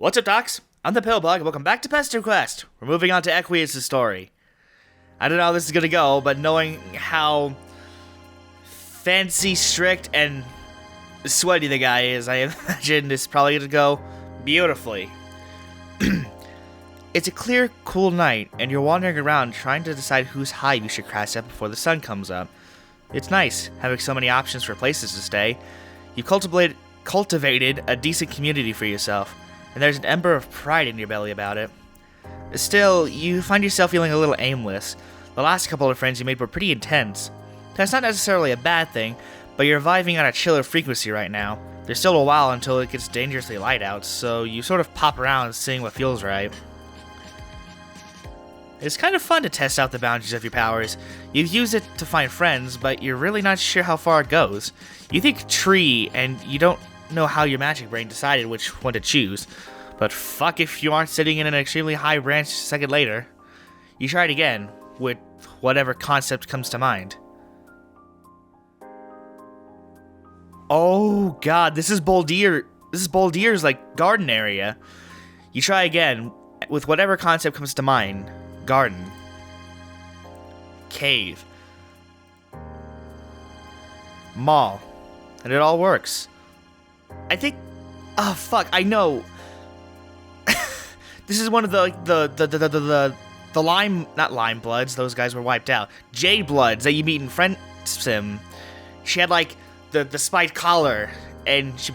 What's up, docs? I'm the Pillbug, and welcome back to Pesterquest. We're moving on to Equius' story. I don't know how this is gonna go, but knowing how fancy, strict, and sweaty the guy is, I imagine this is probably gonna go beautifully. It's a clear, cool night, and you're wandering around trying to decide whose hive you should crash at before the sun comes up. It's nice, having so many options for places to stay. You've cultivated a decent community for yourself, and there's an ember of pride in your belly about it. Still, you find yourself feeling a little aimless. The last couple of friends you made were pretty intense. That's not necessarily a bad thing, but you're vibing on a chiller frequency right now. There's still a while until it gets dangerously light out, so you sort of pop around seeing what feels right. It's kind of fun to test out the boundaries of your powers. You've used it to find friends, but you're really not sure how far it goes. You think tree, and you don't know how your magic brain decided which one to choose. But fuck if you aren't sitting in an extremely high branch a second later. You try it again, with whatever concept comes to mind. Oh god, this is Boldier's garden area. You try again, with whatever concept comes to mind. Garden. Cave. Mall. And it all works. I think... Oh, fuck, I know. This is one of the lime... Not lime bloods, those guys were wiped out. Jade bloods that you meet in Friend Sim. She had, the spiked collar, and she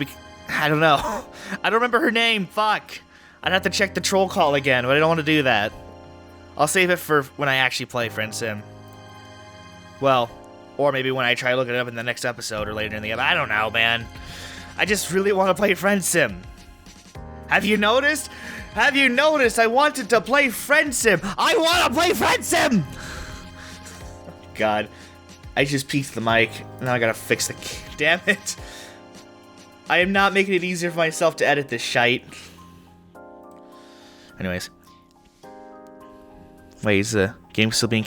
I don't know. I don't remember her name, fuck. I'd have to check the troll call again, but I don't want to do that. I'll save it for when I actually play Friend Sim. Well, or maybe when I try to look it up in the next episode or later in the episode. I don't know, man. I just really want to play Friend Sim. Have you noticed? Have you noticed I wanted to play Friend Sim? I want to play Friend Sim! God. I just peeked the mic. Now I gotta fix the... Damn it. I am not making it easier for myself to edit this shite. Anyways. Wait, is the game still being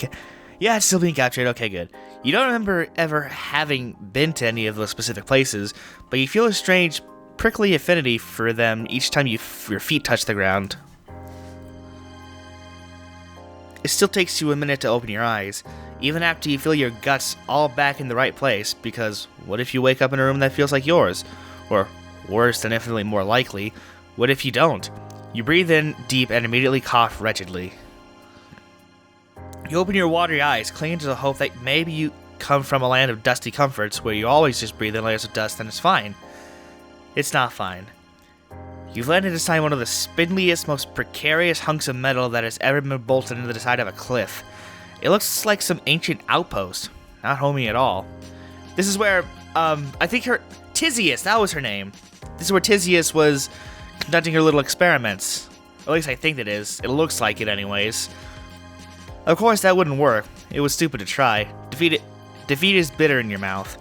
Yeah, it's still being captured. Okay, good. You don't remember ever having been to any of those specific places, but you feel a strange, prickly affinity for them each time your feet touch the ground. It still takes you a minute to open your eyes, even after you feel your guts all back in the right place, because what if you wake up in a room that feels like yours? Or, worse than infinitely more likely, what if you don't? You breathe in deep and immediately cough wretchedly. You open your watery eyes, clinging to the hope that maybe you come from a land of dusty comforts where you always just breathe in layers of dust and it's fine. It's not fine. You've landed inside one of the spindliest, most precarious hunks of metal that has ever been bolted into the side of a cliff. It looks like some ancient outpost. Not homey at all. This is where, I think Tizius, that was her name. This is where Tizius was conducting her little experiments. At least I think it is. It looks like it anyways. Of course, that wouldn't work. It was stupid to try. Defeat is bitter in your mouth.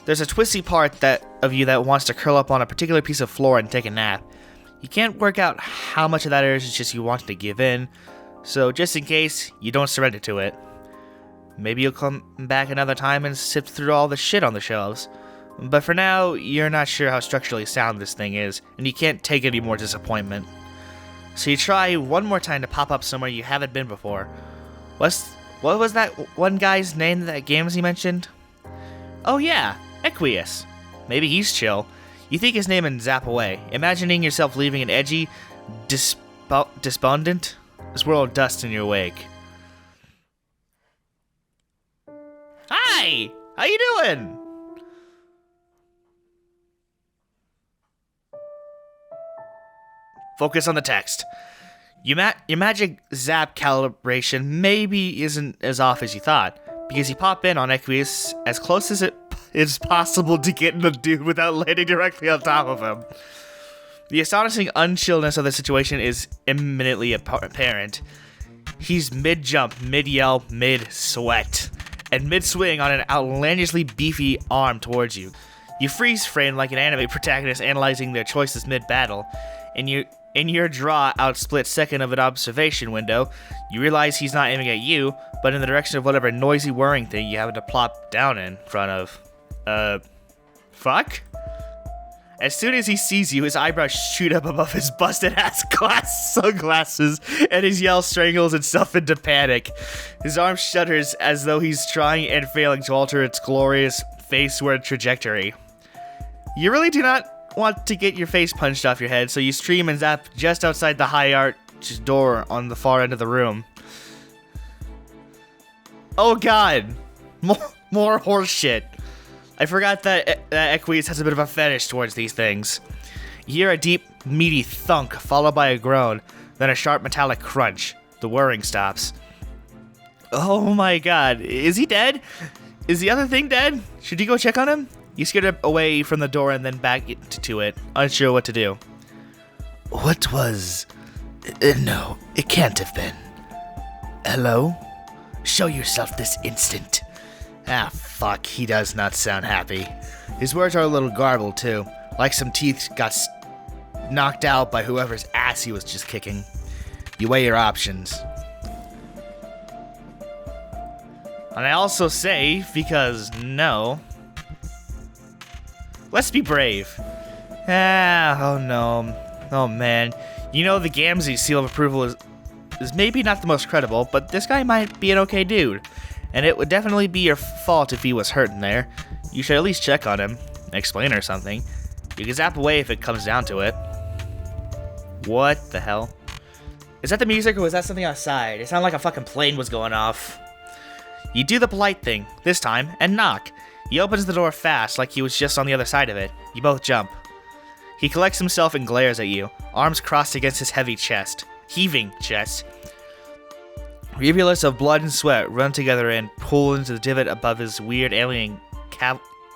There's a twisty part of you that wants to curl up on a particular piece of floor and take a nap. You can't work out how much of that is just you wanting to give in, so just in case, you don't surrender to it. Maybe you'll come back another time and sift through all the shit on the shelves. But for now, you're not sure how structurally sound this thing is, and you can't take any more disappointment. So you try one more time to pop up somewhere you haven't been before. What was that one guy's name that games he mentioned? Oh yeah, Equius. Maybe he's chill. You think his name and zap away, imagining yourself leaving an edgy, despondent swirl of dust in your wake. Hi! How you doing? Focus on the text. Your magic zap calibration maybe isn't as off as you thought, because you pop in on Equius as close as it is possible to get in the dude without landing directly on top of him. The astonishing unchillness of the situation is imminently apparent. He's mid-jump, mid-yell, mid-sweat, and mid-swing on an outlandishly beefy arm towards you. You freeze frame like an anime protagonist analyzing their choices mid-battle, and in your draw out split second of an observation window, you realize he's not aiming at you, but in the direction of whatever noisy whirring thing you happen to plop down in front of. Fuck? As soon as he sees you, his eyebrows shoot up above his busted-ass glass sunglasses, and his yell strangles itself into panic. His arm shudders as though he's trying and failing to alter its glorious faceward trajectory. You really do not want to get your face punched off your head, so you scream and zap just outside the high arch door on the far end of the room. Oh god! More horse shit. I forgot that Equies has a bit of a fetish towards these things. You hear a deep, meaty thunk, followed by a groan, then a sharp metallic crunch. The whirring stops. Oh my god, is he dead? Is the other thing dead? Should you go check on him? You skitter away from the door and then back to it, unsure what to do. What was... no, it can't have been. Hello? Show yourself this instant. Ah, fuck, he does not sound happy. His words are a little garbled, too, like some teeth got knocked out by whoever's ass he was just kicking. You weigh your options. And I also say, because no... Let's be brave. Oh no. Oh man. You know, the Gamzee seal of approval is maybe not the most credible, but this guy might be an okay dude. And it would definitely be your fault if he was hurt in there. You should at least check on him, explain or something. You can zap away if it comes down to it. What the hell? Is that the music or was that something outside? It sounded like a fucking plane was going off. You do the polite thing, this time, and knock. He opens the door fast, like he was just on the other side of it. You both jump. He collects himself and glares at you, arms crossed against his heavy chest. Heaving chest. Rivulets of blood and sweat run together and pull into the divot above his weird alien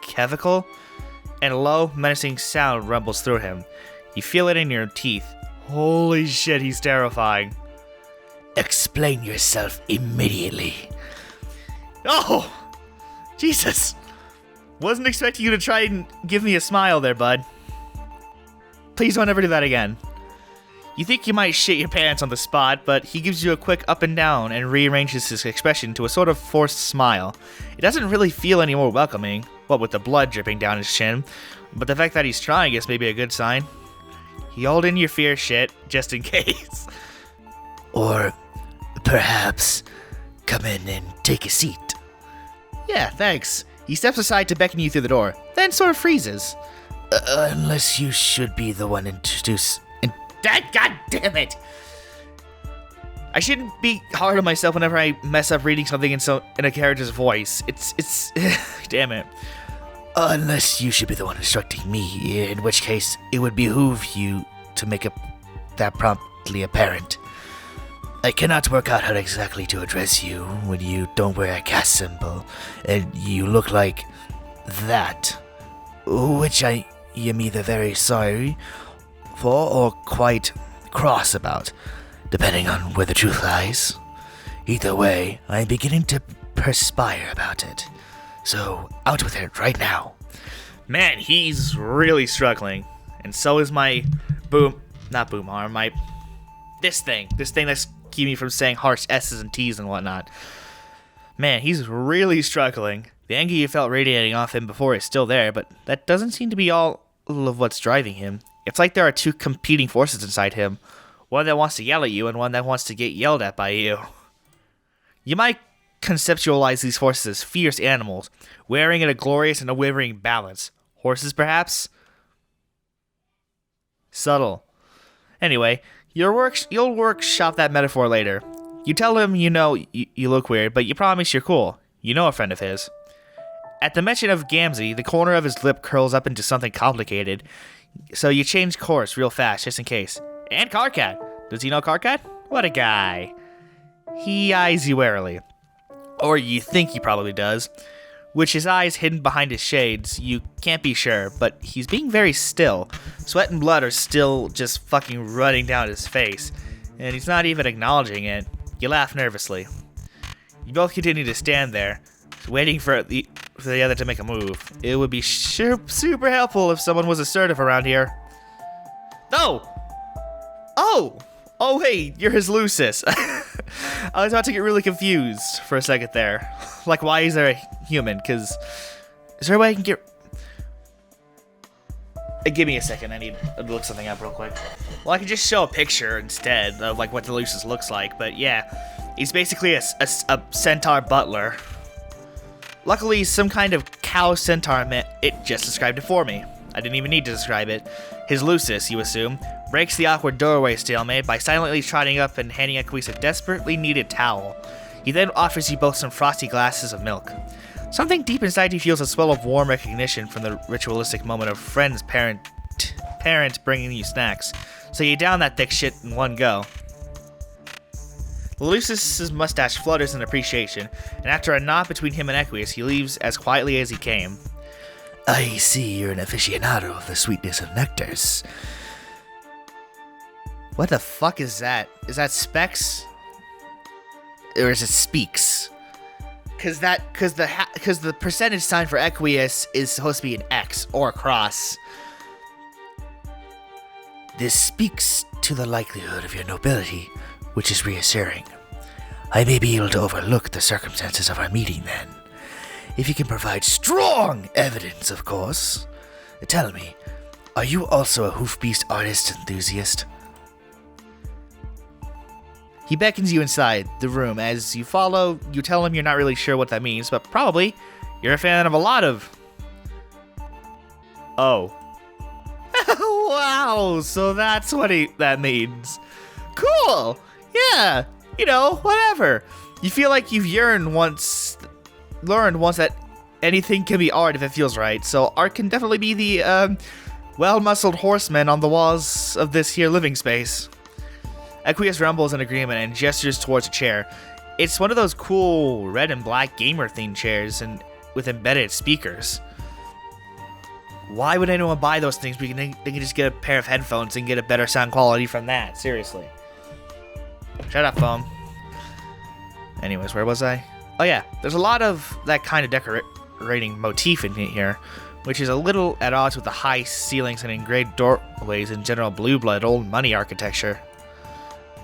clavicle, and a low, menacing sound rumbles through him. You feel it in your teeth. Holy shit, he's terrifying. Explain yourself immediately. Oh! Jesus! Wasn't expecting you to try and give me a smile there, bud. Please don't ever do that again. You think you might shit your pants on the spot, but he gives you a quick up and down and rearranges his expression to a sort of forced smile. It doesn't really feel any more welcoming, what with the blood dripping down his chin, but the fact that he's trying is maybe a good sign. He hauled in your fear shit, just in case. Or perhaps come in and take a seat. Yeah, thanks. He steps aside to beckon you through the door, then sort of freezes. Unless you should be the one God damn it! I shouldn't be hard on myself whenever I mess up reading something in a character's voice. It's damn it. Unless you should be the one instructing me, in which case it would behoove you to make that promptly apparent. I cannot work out how exactly to address you when you don't wear a caste symbol, and you look like that, which I am either very sorry for or quite cross about, depending on where the truth lies. Either way, I'm beginning to perspire about it, so out with it right now. Man, he's really struggling, and so is my not boom arm, this thing that's keeping me from saying harsh S's and T's and whatnot. Man, he's really struggling. The anger you felt radiating off him before is still there, but that doesn't seem to be all of what's driving him. It's like there are two competing forces inside him. One that wants to yell at you and one that wants to get yelled at by you. You might conceptualize these forces as fierce animals, wearing in a glorious and unwavering balance. Horses, perhaps? Subtle. Anyway, you'll workshop that metaphor later. You tell him you know you look weird, but you promise you're cool. You know a friend of his. At the mention of Gamzee, the corner of his lip curls up into something complicated, so you change course real fast, just in case. And Karkat. Does he know Karkat? What a guy. He eyes you warily. Or you think he probably does. With his eyes hidden behind his shades, you can't be sure, but he's being very still. Sweat and blood are still just fucking running down his face, and he's not even acknowledging it. You laugh nervously. You both continue to stand there, waiting for the other to make a move. It would be super helpful if someone was assertive around here. No! Oh, hey, you're his Lucis. I was about to get really confused for a second there. Like, why is there a human? Because is there a way I can get... Give me a second, I need to look something up real quick. Well, I could just show a picture instead of like what the Lucis looks like, but yeah, he's basically a centaur butler. Luckily, some kind of cow centaur it just described it for me. I didn't even need to describe it. His Lucis, you assume, breaks the awkward doorway stalemate by silently trotting up and handing Equus a desperately needed towel. He then offers you both some frosty glasses of milk. Something deep inside you feels a swell of warm recognition from the ritualistic moment of friend's parent bringing you snacks, so you down that thick shit in one go. Lucis's mustache flutters in appreciation, and after a nod between him and Equus, he leaves as quietly as he came. I see you're an aficionado of the sweetness of nectars. What the fuck is that? Is that Specs? Or is it Speaks? Cause the percentage sign for Equus is supposed to be an X or a cross. This speaks to the likelihood of your nobility, which is reassuring. I may be able to overlook the circumstances of our meeting then. If you can provide strong evidence, of course. Tell me, are you also a hoofbeast artist enthusiast? He beckons you inside the room. As you follow, you tell him you're not really sure what that means, but probably you're a fan of a lot of... Oh. Wow, so that's what that means. Cool! Yeah, you know, whatever. You feel like you've learned once that anything can be art if it feels right, so art can definitely be the, well-muscled horseman on the walls of this here living space. Equus rumbles in agreement and gestures towards a chair. It's one of those cool red and black gamer-themed chairs and with embedded speakers. Why would anyone buy those things? They can just get a pair of headphones and get a better sound quality from that. Seriously. Shut up, phone. Anyways, where was I? Oh yeah, there's a lot of that kind of decorating motif in here, which is a little at odds with the high ceilings and engraved doorways and general blue blood old money architecture.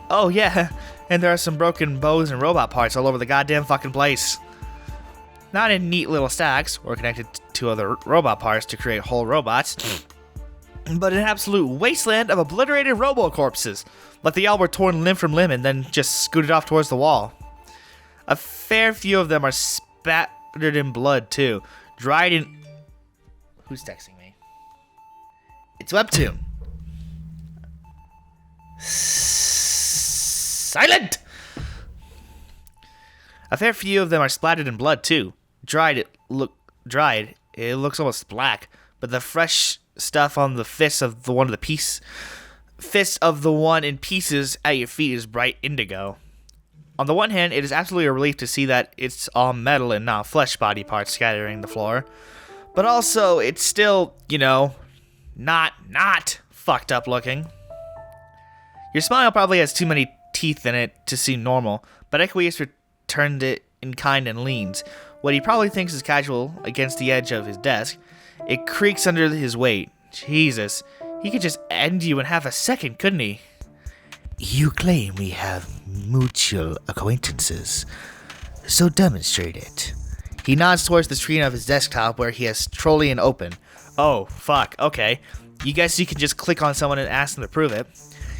Oh yeah, and there are some broken bows and robot parts all over the goddamn fucking place. Not in neat little stacks, or connected to other robot parts to create whole robots, but an absolute wasteland of obliterated robo-corpses, like they all were torn limb from limb and then just scooted off towards the wall. A fair few of them are spattered in blood too, dried in... Who's texting me? It's Webtoon. Silent! A fair few of them are splattered in blood too. Dried, it looks almost black, but the fresh stuff on the fist of the one in pieces at your feet is bright indigo. On the one hand, it is absolutely a relief to see that it's all metal and not flesh body parts scattering the floor, but also it's still, you know, not fucked up looking. Your smile probably has too many teeth in it to seem normal, but Equus returned it in kind and leans. What he probably thinks is casual against the edge of his desk. It creaks under his weight. Jesus, he could just end you in half a second, couldn't he? You claim we have mutual acquaintances, so demonstrate it. He nods towards the screen of his desktop where he has Trollean open. Oh, fuck, okay. You guess you can just click on someone and ask them to prove it.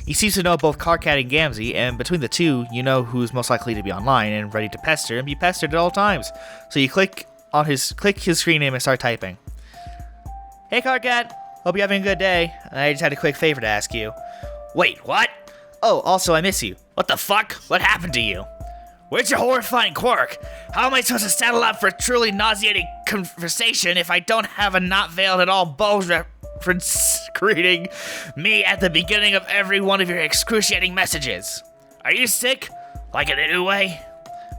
He seems to know both Karkat and Gamzee, and between the two, you know who's most likely to be online and ready to pester and be pestered at all times. So you click his screen name and start typing. Hey Karkat, hope you're having a good day. I just had a quick favor to ask you. Wait, what? Oh, also I miss you. What the fuck? What happened to you? Where's your horrifying quirk? How am I supposed to saddle up for a truly nauseating conversation if I don't have a not veiled at all bows reference greeting me at the beginning of every one of your excruciating messages? Are you sick? Like in a new way?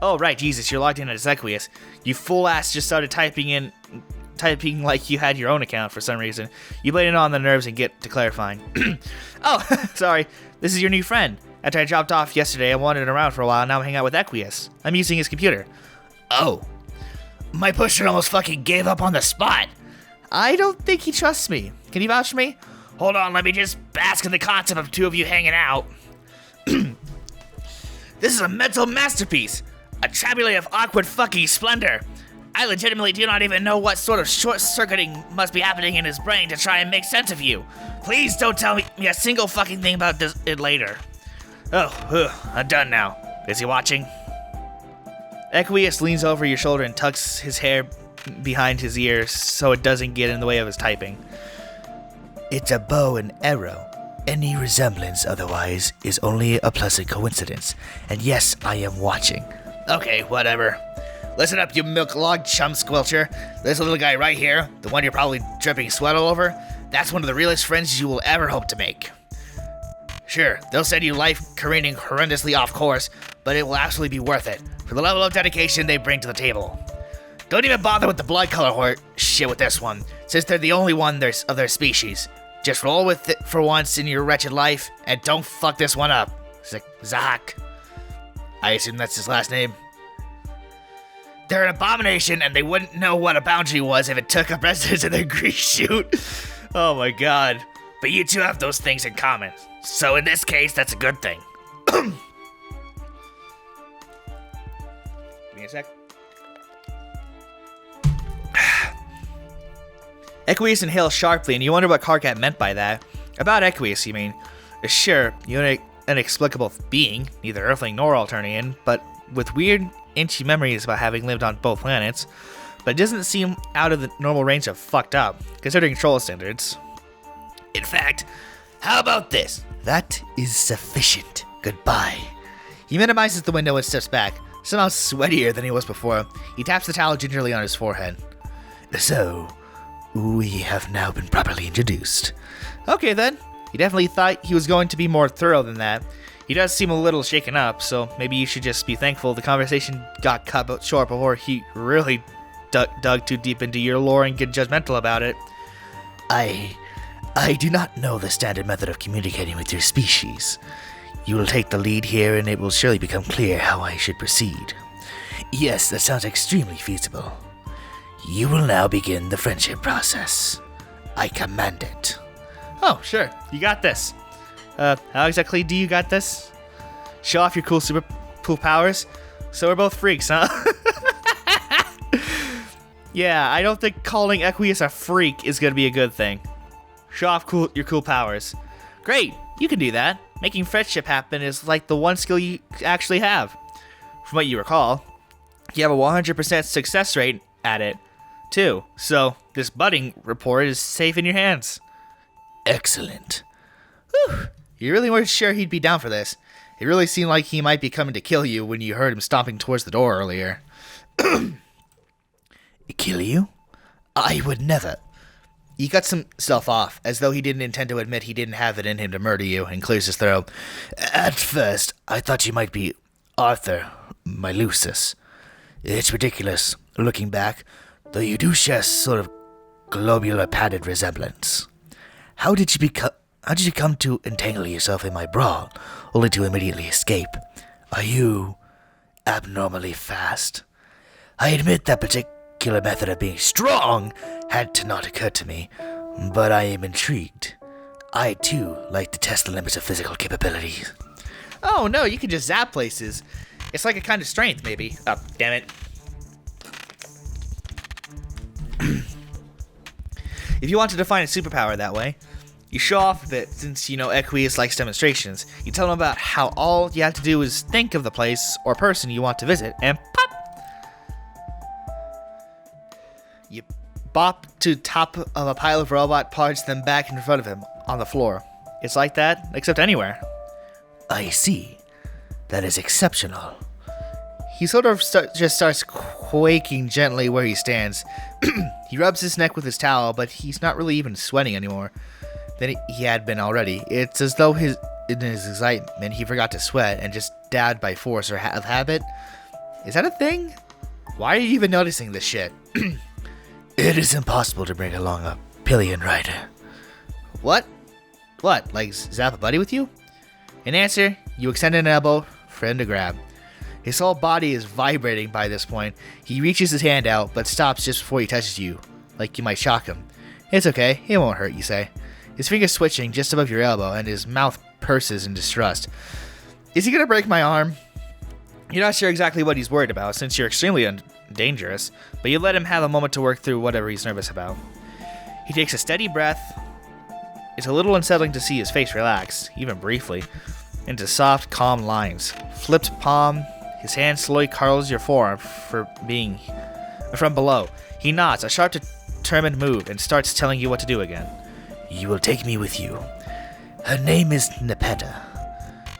Oh right, Jesus, you're logged in as Equus. You fool ass just started typing like you had your own account for some reason. You blame it on the nerves and get to clarifying. Oh, sorry. This is your new friend. After I dropped off yesterday, I wandered around for a while, now I'm hanging out with Equus. I'm using his computer. Oh. My pusher almost fucking gave up on the spot. I don't think he trusts me. Can you vouch for me? Hold on, let me just bask in the concept of two of you hanging out. This is a mental masterpiece. A tablet of awkward fucking splendor. I legitimately do not even know what sort of short-circuiting must be happening in his brain to try and make sense of you. Please don't tell me a single fucking thing about it later. I'm done now. Is he watching? Equius leans over your shoulder and tucks his hair behind his ears so it doesn't get in the way of his typing. It's a bow and arrow. Any resemblance otherwise is only a pleasant coincidence. And yes, I am watching. Okay, whatever. Listen up, you milk log chum squelcher. This little guy right here, the one you're probably dripping sweat all over, that's one of the realest friends you will ever hope to make. Sure, they'll send you life careening horrendously off course, but it will absolutely be worth it for the level of dedication they bring to the table. Don't even bother with the blood color shit with this one, since they're the only one of their species. Just roll with it for once in your wretched life, and don't fuck this one up. Zahak. I assume that's his last name. They're an abomination, and they wouldn't know what a boundary was if it took up residence in their grease chute. Oh my god. But you two have those things in common. So in this case, that's a good thing. Give me a sec. Equius inhales sharply, and you wonder what Karkat meant by that. About Equius, you mean. Sure, you're an inexplicable being, neither Earthling nor Alternian, but with weird, inchy memories about having lived on both planets. But it doesn't seem out of the normal range of fucked up, considering troll standards. In fact, how about this? That is sufficient. Goodbye. He minimizes the window and steps back, somehow sweatier than he was before. He taps the towel gingerly on his forehead. So, we have now been properly introduced. Okay then. He definitely thought he was going to be more thorough than that. He does seem a little shaken up, so maybe you should just be thankful the conversation got cut short before he really dug too deep into your lore and get judgmental about it. I do not know the standard method of communicating with your species. You will take the lead here, and it will surely become clear how I should proceed. Yes, that sounds extremely feasible. You will now begin the friendship process. I command it. Oh, sure. You got this. How exactly do you got this? Show off your cool super cool powers? So we're both freaks, huh? Yeah, I don't think calling Equius a freak is gonna be a good thing. Show off your cool powers. Great, you can do that. Making friendship happen is like the one skill you actually have. From what you recall, you have a 100% success rate at it, too. So this budding report is safe in your hands. Excellent. Whew. You really weren't sure he'd be down for this. It really seemed like he might be coming to kill you when you heard him stomping towards the door earlier. Kill you? I would never. He cuts himself off, as though he didn't intend to admit he didn't have it in him to murder you, and clears his throat. At first, I thought you might be Arthur Milusis. It's ridiculous, looking back, though you do share sort of globular padded resemblance. How did you come to entangle yourself in my brawl, only to immediately escape? Are you abnormally fast? I admit that particular method of being strong had to not occur to me, but I am intrigued. I, too, like to test the limits of physical capabilities. Oh, no, you can just zap places. It's like a kind of strength, maybe. Oh, damn it. If you want to define a superpower that way, you show off a bit, since you know Equius likes demonstrations. You tell him about how all you have to do is think of the place or person you want to visit, and pop! You bop to top of a pile of robot parts, then back in front of him, on the floor. It's like that, except anywhere. I see. That is exceptional. He sort of just starts quaking gently where he stands. He rubs his neck with his towel, but he's not really even sweating anymore than he had been already. It's as though in his excitement he forgot to sweat and just dabbed by force or of habit. Is that a thing? Why are you even noticing this shit? It is impossible to bring along a pillion rider. What? What, like zap a buddy with you? In answer, you extend an elbow for him to grab. His whole body is vibrating by this point. He reaches his hand out, but stops just before he touches you, like you might shock him. It's okay, it won't hurt, you say. His fingers switching just above your elbow, and his mouth purses in distrust. Is he gonna break my arm? You're not sure exactly what he's worried about, since you're extremely dangerous, but you let him have a moment to work through whatever he's nervous about. He takes a steady breath. It's a little unsettling to see his face relax, even briefly, into soft, calm lines. Flipped palm, his hand slowly curls your forearm from below. He nods, a sharp, determined move, and starts telling you what to do again. You will take me with you. Her name is Nepeta.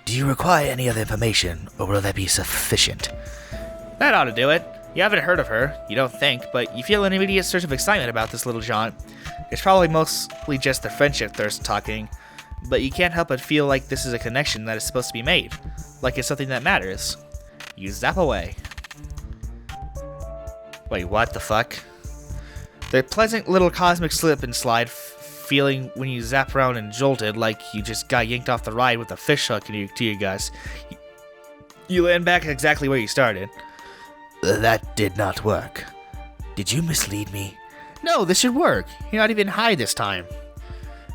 Do you require any other information, or will that be sufficient? That ought to do it. You haven't heard of her, you don't think, but you feel an immediate surge of excitement about this little jaunt. It's probably mostly just the friendship thirst talking, but you can't help but feel like this is a connection that is supposed to be made, like it's something that matters. You zap away. Wait, what the fuck? The pleasant little cosmic slip and slide feeling when you zap around and jolted like you just got yanked off the ride with a fish hook to your guts. You land back exactly where you started. That did not work. Did you mislead me? No, this should work. You're not even high this time.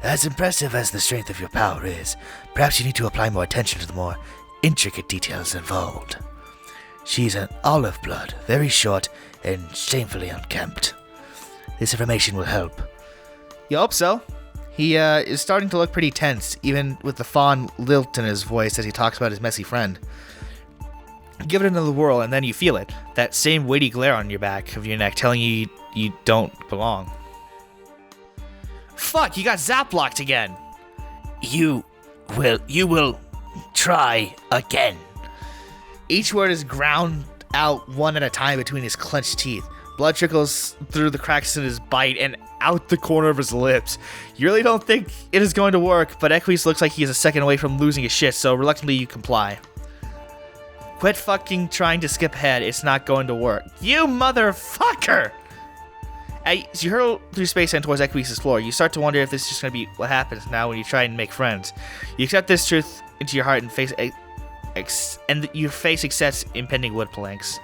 As impressive as the strength of your power is, perhaps you need to apply more attention to the more intricate details involved. She's an olive blood, very short, and shamefully unkempt. This information will help. You hope so. He is starting to look pretty tense, even with the fond lilt in his voice as he talks about his messy friend. Give it another whirl, and then you feel it. That same weighty glare on your back of your neck telling you you don't belong. Fuck, you got zap blocked again. You will try again. Each word is ground out one at a time between his clenched teeth. Blood trickles through the cracks in his bite and out the corner of his lips. You really don't think it is going to work, but Equus looks like he is a second away from losing his shit, so reluctantly you comply. Quit fucking trying to skip ahead, it's not going to work. You motherfucker! As you hurl through space and towards Equus' floor, you start to wonder if this is just going to be what happens now when you try and make friends. You accept this truth into your heart and your face accepts impending wood planks.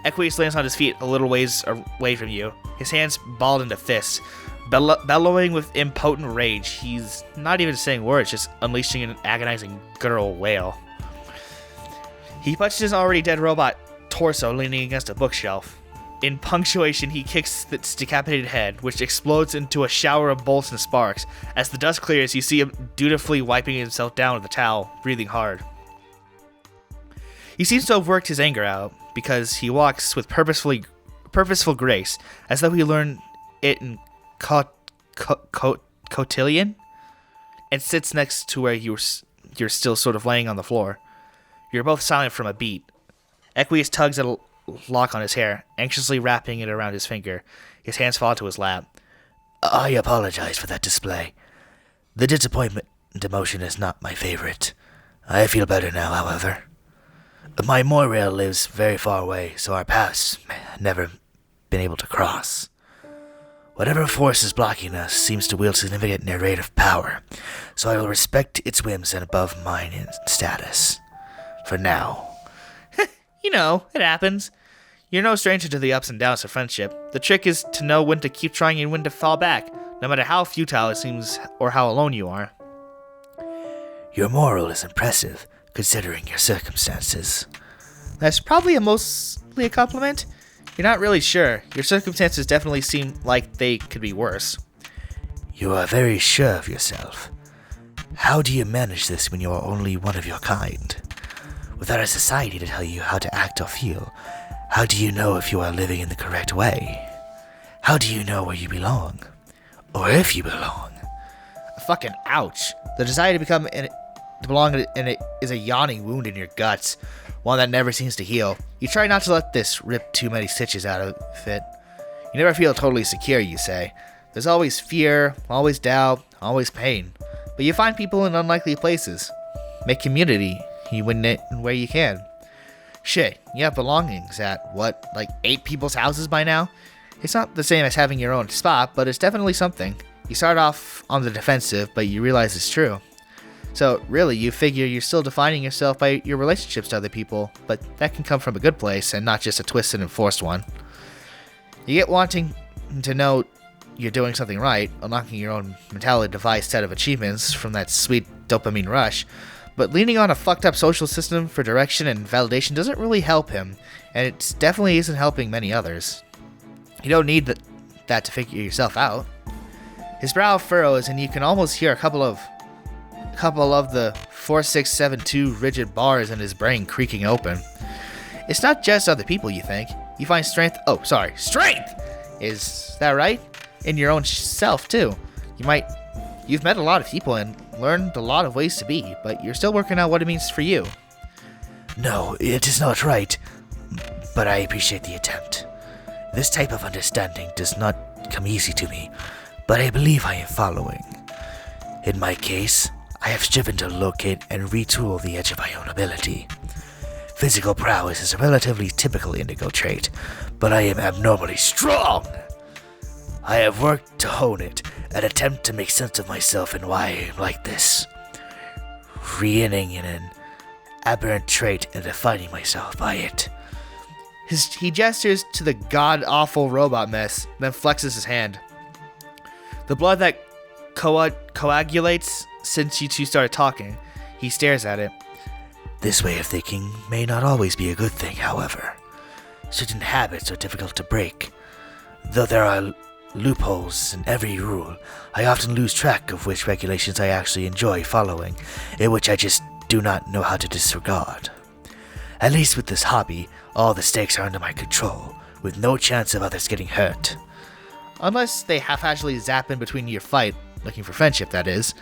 Equus lands on his feet a little ways away from you, his hands balled into fists, bellowing with impotent rage. He's not even saying words, just unleashing an agonizing guttural wail. He punches his already dead robot torso leaning against a bookshelf. In punctuation, he kicks its decapitated head, which explodes into a shower of bolts and sparks. As the dust clears, you see him dutifully wiping himself down with a towel, breathing hard. He seems to have worked his anger out, because he walks with purposeful grace, as though he learned it in cotillion, and sits next to where you're still sort of laying on the floor. You're both silent from a beat. Equus tugs at a lock on his hair, anxiously wrapping it around his finger. His hands fall to his lap. I apologize for that display. The disappointment and emotion is not my favorite. I feel better now, however. My Moirail lives very far away, so our paths never been able to cross. Whatever force is blocking us seems to wield significant narrative power, so I will respect its whims and above mine in status. For now. You know, it happens. You're no stranger to the ups and downs of friendship. The trick is to know when to keep trying and when to fall back, no matter how futile it seems or how alone you are. Your moral is impressive, considering your circumstances. That's probably mostly a compliment. You're not really sure. Your circumstances definitely seem like they could be worse. You are very sure of yourself. How do you manage this when you are only one of your kind? Without a society to tell you how to act or feel, how do you know if you are living in the correct way? How do you know where you belong? Or if you belong? Fucking ouch. The desire to belong in it is a yawning wound in your guts, one that never seems to heal. You try not to let this rip too many stitches out of it. You never feel totally secure, you say. There's always fear, always doubt, always pain. But you find people in unlikely places. Make community. You win it where you can. Shit, you have belongings at, like 8 people's houses by now? It's not the same as having your own spot, but it's definitely something. You start off on the defensive, but you realize it's true. So, really, you figure you're still defining yourself by your relationships to other people, but that can come from a good place and not just a twisted and forced one. You get wanting to know you're doing something right, unlocking your own mentality device set of achievements from that sweet dopamine rush, but leaning on a fucked up social system for direction and validation doesn't really help him, and it definitely isn't helping many others. You don't need that to figure yourself out. His brow furrows, and you can almost hear a couple of the 4672 rigid bars in his brain creaking open. It's not just other people you think. You find strength. Strength! Is that right? In your own self, too. You've met a lot of people and learned a lot of ways to be, but you're still working out what it means for you. No, it is not right, but I appreciate the attempt. This type of understanding does not come easy to me, but I believe I am following. In my case, I have striven to locate and retool the edge of my own ability. Physical prowess is a relatively typical indigo trait, but I am abnormally strong. I have worked to hone it and attempt to make sense of myself and why I am like this. Reigning in an aberrant trait and defining myself by it. He gestures to the god-awful robot mess, then flexes his hand. The blood that coagulates since you two started talking. He stares at it. This way of thinking may not always be a good thing, however. Certain habits are difficult to break. Though there are loopholes in every rule, I often lose track of which regulations I actually enjoy following, and which I just do not know how to disregard. At least with this hobby, all the stakes are under my control, with no chance of others getting hurt. Unless they haphazardly zap in between your fight, looking for friendship, that is.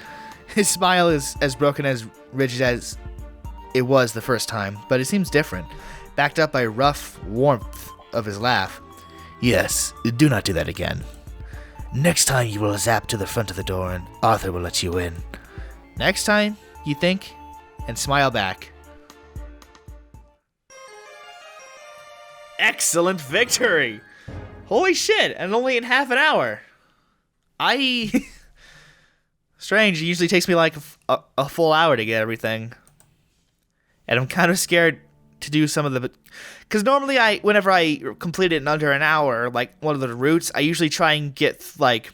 His smile is as broken as rigid as it was the first time, but it seems different, backed up by rough warmth of his laugh. Yes, do not do that again. Next time you will zap to the front of the door and Arthur will let you in. Next time, you think? And smile back. Excellent victory! Holy shit, and only in half an hour. Strange, it usually takes me like a full hour to get everything. And I'm kind of scared to do some of the... Because normally, whenever I complete it in under an hour, like one of the routes, I usually try and get, like,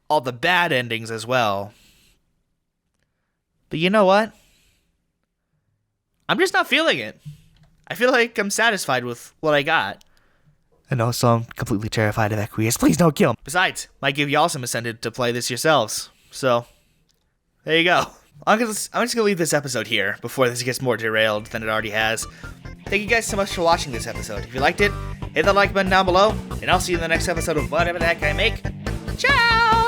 all the bad endings as well. But you know what? I'm just not feeling it. I feel like I'm satisfied with what I got. And also, I'm completely terrified of Equius. Please don't kill him. Besides, might give y'all some incentive to play this yourselves. So, there you go. I'm just going to leave this episode here before this gets more derailed than it already has. Thank you guys so much for watching this episode. If you liked it, hit that like button down below, and I'll see you in the next episode of whatever the heck I make. Ciao!